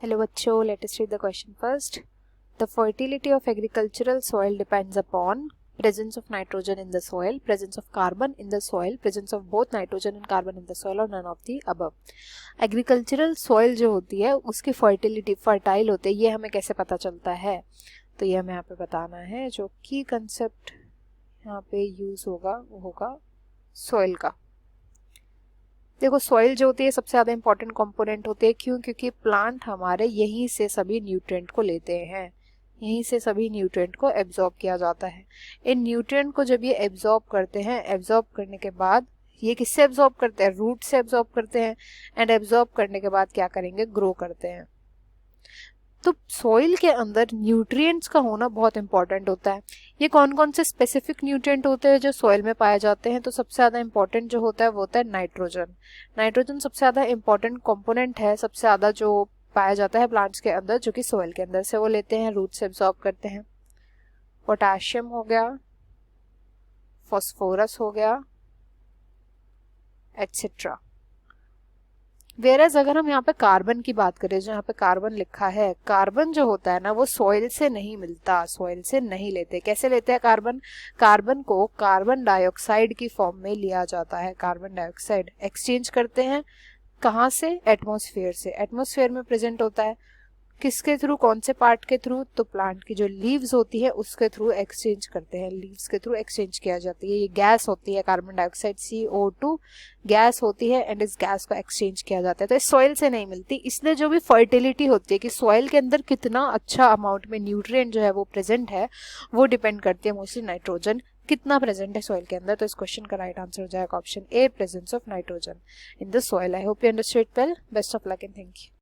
Hello बच्चों, let us read the question first. The fertility of agricultural soil depends upon presence of nitrogen in the soil, presence of carbon in the soil, presence of both nitrogen and carbon in the soil, or none of the above. Agricultural soil जो होती है उसकी fertility fertile होते हैं, ये हमें कैसे पता चलता है? तो ये हमें यहाँ पे बताना है. जो की कंसेप्ट यहाँ पे यूज होगा वो होगा सॉइल का. देखो, सॉइल जो होती है सबसे ज़्यादा इंपॉर्टेंट कंपोनेंट होते हैं. क्यों? क्योंकि प्लांट हमारे यहीं से सभी न्यूट्रिएंट को लेते हैं, यहीं से सभी न्यूट्रिएंट को एब्जॉर्ब किया जाता है. इन न्यूट्रिएंट को जब ये एब्जॉर्ब करते हैं, एब्जॉर्ब करने के बाद ये किससे एब्जॉर्ब करते हैं? रूट से एब्जॉर्ब करते हैं. एंड एब्जॉर्ब करने के बाद क्या करेंगे? ग्रो करते हैं. तो सॉइल के अंदर न्यूट्रिएंट्स का होना बहुत इंपॉर्टेंट होता है. ये कौन कौन से स्पेसिफिक न्यूट्रिएंट होते हैं जो सॉइल में पाए जाते हैं? तो सबसे ज़्यादा इंपॉर्टेंट जो होता है वो होता है नाइट्रोजन. नाइट्रोजन सबसे ज़्यादा इंपॉर्टेंट कंपोनेंट है, सबसे ज़्यादा जो पाया जाता है प्लांट्स के अंदर, जो कि सॉइल के अंदर से वो लेते हैं, रूट से एब्जॉर्ब करते हैं. पोटाशियम हो गया, फॉस्फोरस हो गया, एटसेट्रा. वेरएज अगर हम यहाँ पे कार्बन की बात करें, जो यहाँ पे कार्बन लिखा है, कार्बन जो होता है ना वो सॉइल से नहीं मिलता, सॉइल से नहीं लेते. कैसे लेते हैं कार्बन? कार्बन को कार्बन डाइऑक्साइड की फॉर्म में लिया जाता है. कार्बन डाइऑक्साइड एक्सचेंज करते हैं कहाँ से? एटमॉस्फेयर से. एटमॉस्फेयर में प्रेजेंट होता है किसके थ्रू? कौन से पार्ट के थ्रू? तो प्लांट की जो लीव्स होती है उसके थ्रू एक्सचेंज करते हैं, लीव्स के थ्रू एक्सचेंज किया जाती है. ये गैस होती है, कार्बन डाइऑक्साइड CO2 गैस होती है, एंड इस गैस को एक्सचेंज किया जाता है. तो इस सॉइल से नहीं मिलती. इसलिए जो भी फर्टिलिटी होती है कि सॉइल के अंदर कितना अच्छा अमाउंट में न्यूट्रिएंट जो है वो प्रेजेंट है, वो डिपेंड करती है मोस्टली नाइट्रोजन कितना प्रेजेंट है सॉइल के अंदर. तो इस क्वेश्चन का राइट आंसर हो जाएगा option A, presence of nitrogen in the soil. I hope you understood well. Best of luck and thank you.